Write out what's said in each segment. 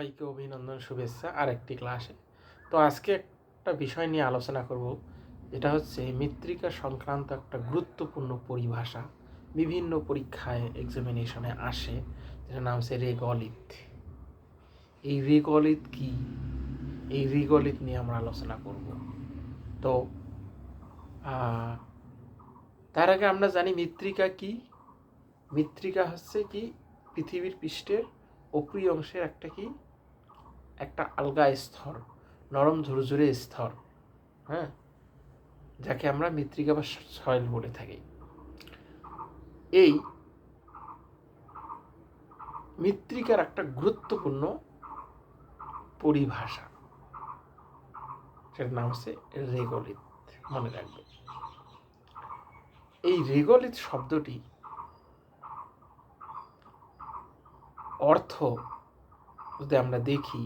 সবাইকে অভিনন্দন, শুভেচ্ছা আর একটি ক্লাসে। তো আজকে একটা বিষয় নিয়ে আলোচনা করব, যেটা হচ্ছে মৃত্তিকা সংক্রান্ত একটা গুরুত্বপূর্ণ পরিভাষা, বিভিন্ন পরীক্ষায় এক্সামিনেশনে আসে, যেটার নাম হচ্ছে রেগলিত। এই রেগলিত কি? এই রেগলিত নিয়ে আমরা আলোচনা করব। তো তার আগে আমরা জানি মৃত্তিকা কি। মৃত্তিকা হচ্ছে কি পৃথিবীর পৃষ্ঠের উপরি অংশের একটা আলগা স্তর, নরম ঝুরঝুরে স্তর, হ্যাঁ, যাকে আমরা মৃত্তিকা বা সয়েল বলে থাকি। এই মৃত্তিকার একটা গুরুত্বপূর্ণ পরিভাষা, সেটার নাম হচ্ছে রেগলিত। মনে রাখবে, এই রেগলিত শব্দটি অর্থ যদি আমরা দেখি,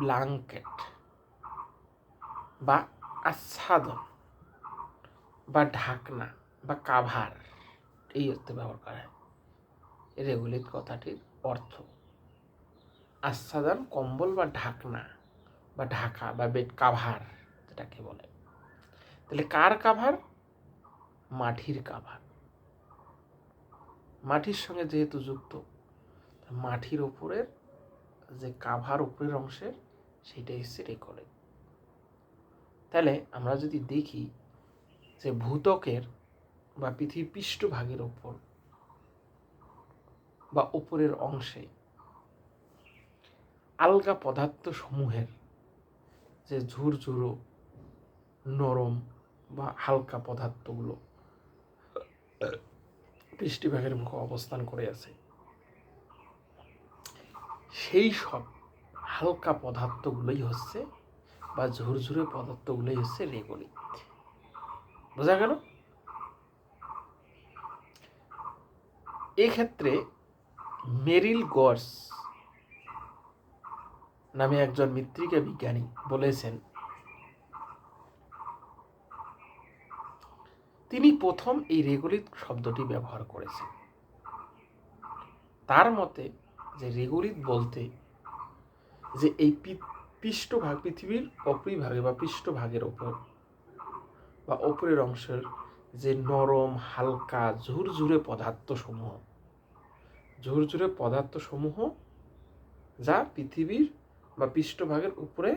ব্ল্যাঙ্কেট বা আচ্ছাদন বা ঢাকনা বা কাভার, এই অর্থে ব্যবহার করা হয়। রেগলিত কথাটির অর্থ আচ্ছাদন, কম্বল বা ঢাকনা বা ঢাকা বা বেড কাভার, যেটাকে বলে। তাহলে কার কাভার? মাটির কাভার। মাটির সঙ্গে যেহেতু যুক্ত, মাটির ওপরের যে কাভার উপরের অংশের, সেটাই হচ্ছে রেগলিত। তাহলে আমরা যদি দেখি যে ভূত্বকের বা পৃথিবীর পৃষ্ঠভাগের ওপর বা উপরের অংশে আলগা পদার্থ সমূহের যে ঝুরঝুরো, নরম বা হালকা পদার্থগুলো পৃষ্ঠভাগের মুখে অবস্থান করে আছে, সেই সব হালকা পদার্থগুলোই হচ্ছে বা ঝুরঝুরে পদার্থগুলোই হচ্ছে রেগলিত। বোঝা গেল? এক্ষেত্রে মেরিল গর্স নামে একজন মৃত্তিকা বিজ্ঞানী বলেছেন, তিনি প্রথম এই রেগলিত শব্দটি ব্যবহার করেছেন। তার মতে যে রেগলিত বলতে যে এই পৃষ্ঠভাগ, পৃথিবীর অপরিভাগে বা পৃষ্ঠভাগের ওপর বা ওপরের অংশের যে নরম, হালকা, ঝুরঝুরে পদার্থসমূহ যা পৃথিবীর বা পৃষ্ঠভাগের উপরে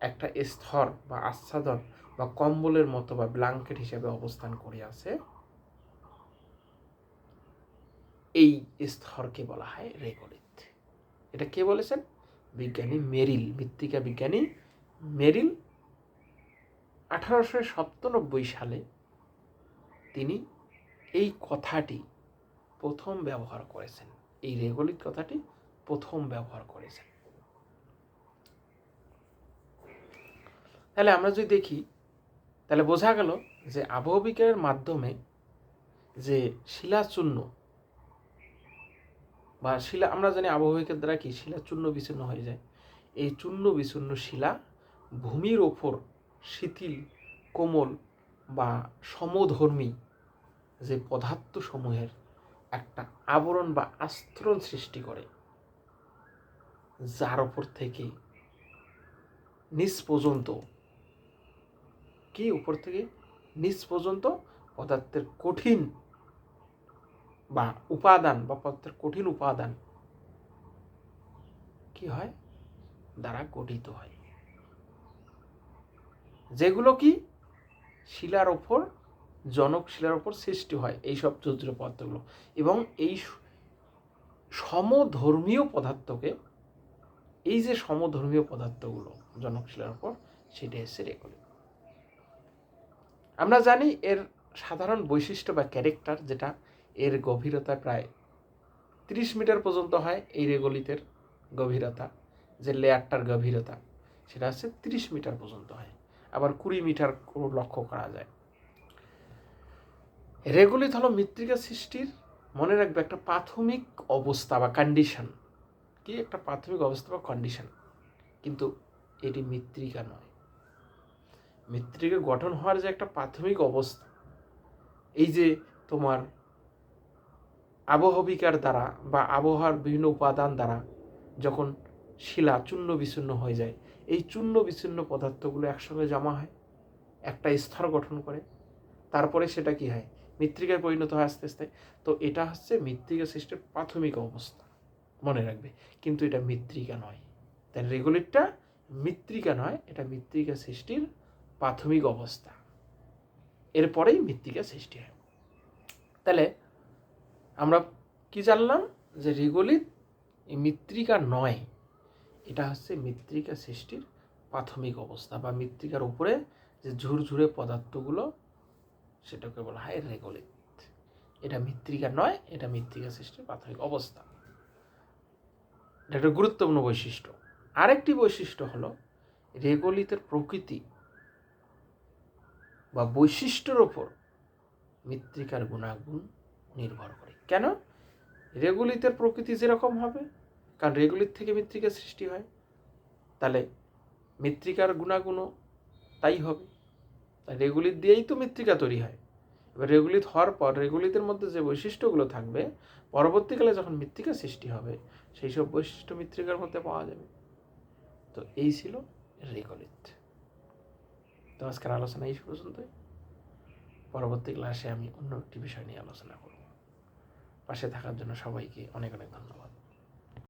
একটা স্তর বা আচ্ছাদন বা কম্বলের মতো বা ব্ল্যাঙ্কেট হিসেবে অবস্থান করে আছে, এই স্তরকে বলা হয় রেগলিত। এটা কে বলেছেন? বিজ্ঞানী মেরিল, মৃত্তিকা বিজ্ঞানী মেরিল 1897 সালে তিনি এই কথাটি প্রথম ব্যবহার করেছেন। এই রেগলিত কথাটি প্রথম ব্যবহার করেছেন। তাহলে আমরা যদি দেখি, তাহলে বোঝা গেল যে আবহবিজ্ঞানের মাধ্যমে যে শিলাচূর্ণ বা শিলা, আমরা জানি আবহবিজ্ঞান দ্বারা কি শিলা চূর্ণ বিচূর্ণ হয়ে যায়। এই চূর্ণ বিচূর্ণ শিলা ভূমির ওপর শিথিল, কোমল বা সমধর্মী যে পদার্থসমূহের একটা আবরণ বা আস্তরণ সৃষ্টি করে, যার ওপর থেকে নিচ পর্যন্ত পদার্থের কঠিন বা উপাদান বা পদার্থের কঠিন উপাদান কি হয়? দ্বারা গঠিত হয়, যেগুলো কি শিলার ওপর, জনক শিলার ওপর সৃষ্টি হয়, এইসব ঝুরঝুরে পদার্থগুলো। এবং এই সমধর্মীয় পদার্থকে, এই যে সমধর্মীয় পদার্থগুলো জনক শিলার ওপর, সেটা হচ্ছে রেগলিত। আমরা জানি এর সাধারণ বৈশিষ্ট্য বা ক্যারেক্টার, যেটা এর গভীরতা প্রায় 30 মিটার পর্যন্ত হয়। এই রেগলিতের গভীরতা, যে লেয়ারটার গভীরতা, সেটা হচ্ছে 30 মিটার পর্যন্ত হয়। আবার 20 মিটার লক্ষ্য করা যায়। রেগলিত হলো মৃত্তিকা সৃষ্টির, মনে রাখবে, একটা প্রাথমিক অবস্থা বা কন্ডিশন। কি একটা প্রাথমিক অবস্থা বা কন্ডিশন, কিন্তু এটি মৃত্তিকা নয়। মৃত্তিকা গঠন হওয়ার যে একটা প্রাথমিক অবস্থা, এই যে তোমার আবহবিকার দ্বারা বা আবহাওয়ার বিভিন্ন উপাদান দ্বারা যখন শিলা চূর্ণ বিচূর্ণ হয়ে যায়, এই চূর্ণ বিচূর্ণ পদার্থগুলো একসঙ্গে জমা হয়, একটা স্তর গঠন করে, তারপরে সেটা কি হয়, মৃত্তিকায় পরিণত হয় আস্তে আস্তে। তো এটা হচ্ছে মৃত্তিকা সৃষ্টির প্রাথমিক অবস্থা, মনে রাখবে। কিন্তু এটা মৃত্তিকা নয়, তাই রেগুলেটটা মৃত্তিকা নয়, এটা মৃত্তিকা সৃষ্টির প্রাথমিক অবস্থা, এরপরেই মৃত্তিকা সৃষ্টি হয়। তাহলে আমরা কি জানলাম, যে রেগুলিত মৃত্তিকা নয়, এটা হচ্ছে মৃত্তিকা সৃষ্টির প্রাথমিক অবস্থা, বা মৃত্তিকার উপরে যে ঝুরঝুরে পদার্থগুলো, সেটাকে বলা হয় রেগুলিত। এটা মৃত্তিকা নয়, এটা মৃত্তিকা সৃষ্টির প্রাথমিক অবস্থা। এটা একটা গুরুত্বপূর্ণ বৈশিষ্ট্য। আরেকটি বৈশিষ্ট্য হলো রেগুলিতের প্রকৃতি বা বৈশিষ্ট্যের ওপর মৃত্তিকার গুণাগুণ নির্ভর করে। কেন? রেগুলিতের প্রকৃতি যেরকম হবে, কারণ রেগুলিত থেকে মৃত্তিকা সৃষ্টি হয়, তাহলে মৃত্তিকার গুণাগুণও তাই হবে। তাই রেগুলিত দিয়েই তো মৃত্তিকা তৈরি হয়। এবার রেগুলিত হওয়ার পর রেগুলিতের মধ্যে যে বৈশিষ্ট্যগুলো থাকবে, পরবর্তীকালে যখন মৃত্তিকা সৃষ্টি হবে, সেই সব বৈশিষ্ট্য মৃত্তিকার মধ্যে পাওয়া যাবে। তো এই ছিল রেগুলিত। তো আজকের আলোচনা এই পর্যন্তই। পরবর্তী ক্লাসে আমি অন্য একটি বিষয় নিয়ে আলোচনা করব। পাশে থাকার জন্য সবাইকে অনেক অনেক ধন্যবাদ।